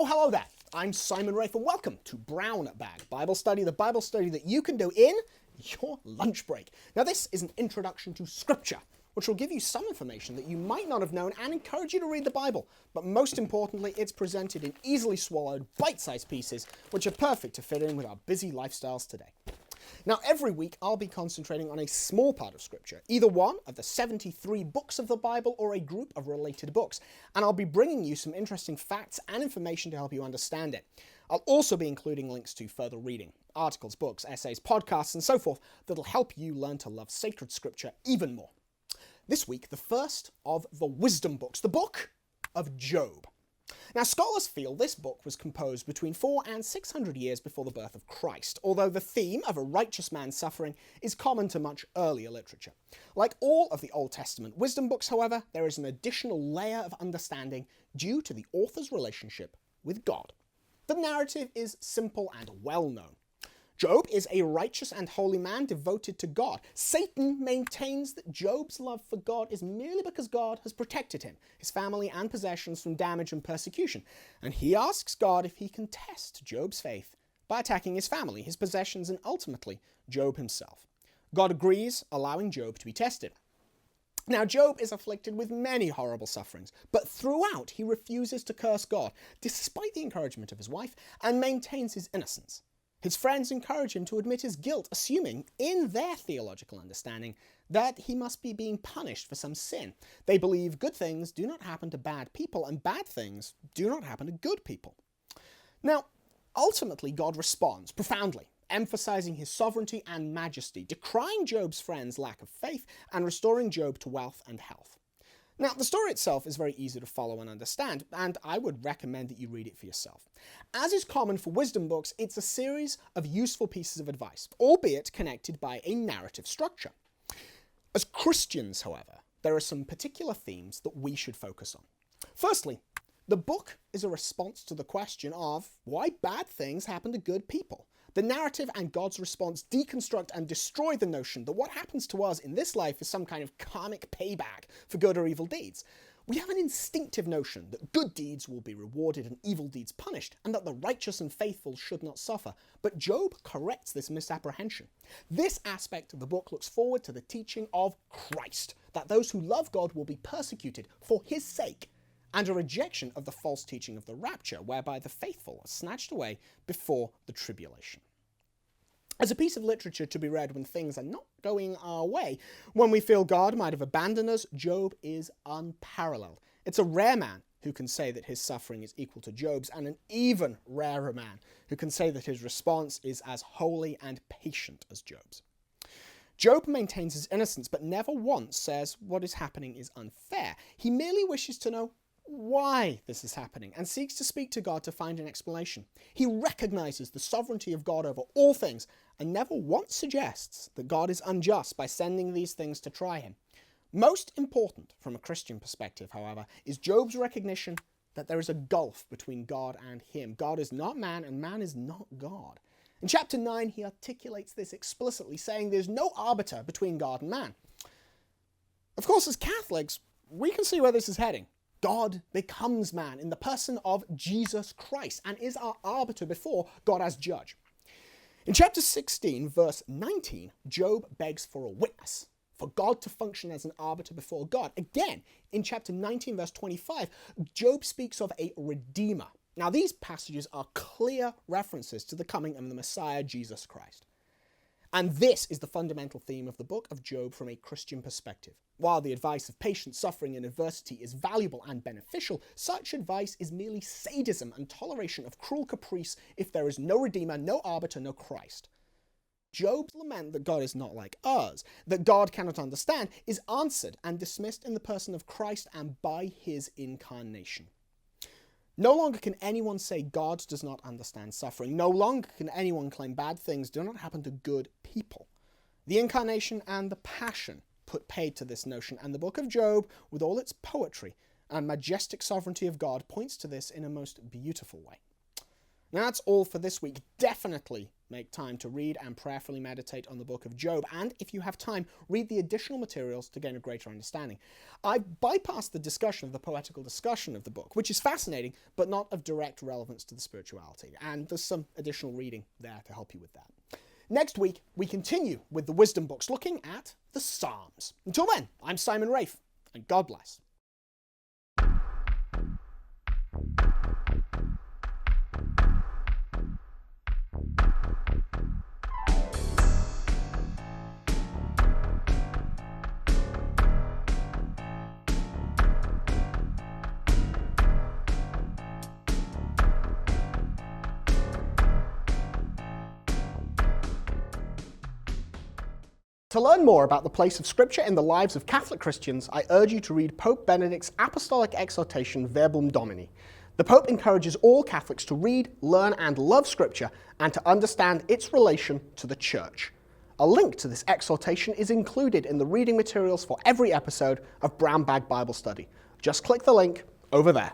Oh, hello there. I'm Simon Rafe and welcome to Brown Bag Bible Study, the Bible study that you can do in your lunch break. Now, this is an introduction to Scripture, which will give you some information that you might not have known and encourage you to read the Bible. But most importantly, it's presented in easily swallowed, bite-sized pieces, which are perfect to fit in with our busy lifestyles today. Now, every week I'll be concentrating on a small part of Scripture, either one of the 73 books of the Bible or a group of related books, and I'll be bringing you some interesting facts and information to help you understand it. I'll also be including links to further reading, articles, books, essays, podcasts, and so forth that'll help you learn to love sacred Scripture even more. This week, the first of the wisdom books, the book of Job. Now, scholars feel this book was composed between 400 and 600 years before the birth of Christ, although the theme of a righteous man's suffering is common to much earlier literature. Like all of the Old Testament wisdom books, however, there is an additional layer of understanding due to the author's relationship with God. The narrative is simple and well known. Job is a righteous and holy man devoted to God. Satan maintains that Job's love for God is merely because God has protected him, his family and possessions from damage and persecution. And he asks God if he can test Job's faith by attacking his family, his possessions, and ultimately Job himself. God agrees, allowing Job to be tested. Now, Job is afflicted with many horrible sufferings, but throughout he refuses to curse God, despite the encouragement of his wife, and maintains his innocence. His friends encourage him to admit his guilt, assuming, in their theological understanding, that he must be being punished for some sin. They believe good things do not happen to bad people, and bad things do not happen to good people. Now, ultimately, God responds profoundly, emphasizing his sovereignty and majesty, decrying Job's friends' lack of faith, and restoring Job to wealth and health. Now, the story itself is very easy to follow and understand, and I would recommend that you read it for yourself. As is common for wisdom books, it's a series of useful pieces of advice, albeit connected by a narrative structure. As Christians, however, there are some particular themes that we should focus on. Firstly, the book is a response to the question of why bad things happen to good people. The narrative and God's response deconstruct and destroy the notion that what happens to us in this life is some kind of karmic payback for good or evil deeds. We have an instinctive notion that good deeds will be rewarded and evil deeds punished, and that the righteous and faithful should not suffer. But Job corrects this misapprehension. This aspect of the book looks forward to the teaching of Christ, that those who love God will be persecuted for his sake, and a rejection of the false teaching of the rapture, whereby the faithful are snatched away before the tribulation. As a piece of literature to be read when things are not going our way, when we feel God might have abandoned us, Job is unparalleled. It's a rare man who can say that his suffering is equal to Job's, and an even rarer man who can say that his response is as holy and patient as Job's. Job maintains his innocence, but never once says what is happening is unfair. He merely wishes to know why this is happening and seeks to speak to God to find an explanation. He recognizes the sovereignty of God over all things and never once suggests that God is unjust by sending these things to try him. Most important from a Christian perspective, however, is Job's recognition that there is a gulf between God and him. God is not man and man is not God. In chapter 9, he articulates this explicitly, saying there's no arbiter between God and man. Of course, as Catholics, we can see where this is heading. God becomes man in the person of Jesus Christ and is our arbiter before God as judge. In chapter 16, verse 19, Job begs for a witness, for God to function as an arbiter before God. Again, in chapter 19, verse 25, Job speaks of a redeemer. Now, these passages are clear references to the coming of the Messiah, Jesus Christ. And this is the fundamental theme of the book of Job from a Christian perspective. While the advice of patient suffering in adversity is valuable and beneficial, such advice is merely sadism and toleration of cruel caprice if there is no Redeemer, no arbiter, no Christ. Job's lament that God is not like us, that God cannot understand, is answered and dismissed in the person of Christ and by his incarnation. No longer can anyone say God does not understand suffering. No longer can anyone claim bad things do not happen to good people. The incarnation and the passion put paid to this notion, and the book of Job, with all its poetry and majestic sovereignty of God, points to this in a most beautiful way. Now, that's all for this week. Definitely make time to read and prayerfully meditate on the book of Job, and if you have time, read the additional materials to gain a greater understanding. I've bypassed the discussion of the poetical discussion of the book, which is fascinating, but not of direct relevance to the spirituality, and there's some additional reading there to help you with that. Next week, we continue with the wisdom books, looking at the Psalms. Until then, I'm Simon Rafe, and God bless. To learn more about the place of Scripture in the lives of Catholic Christians, I urge you to read Pope Benedict's apostolic exhortation Verbum Domini. The Pope encourages all Catholics to read, learn, and love Scripture and to understand its relation to the Church. A link to this exhortation is included in the reading materials for every episode of Brown Bag Bible Study. Just click the link over there.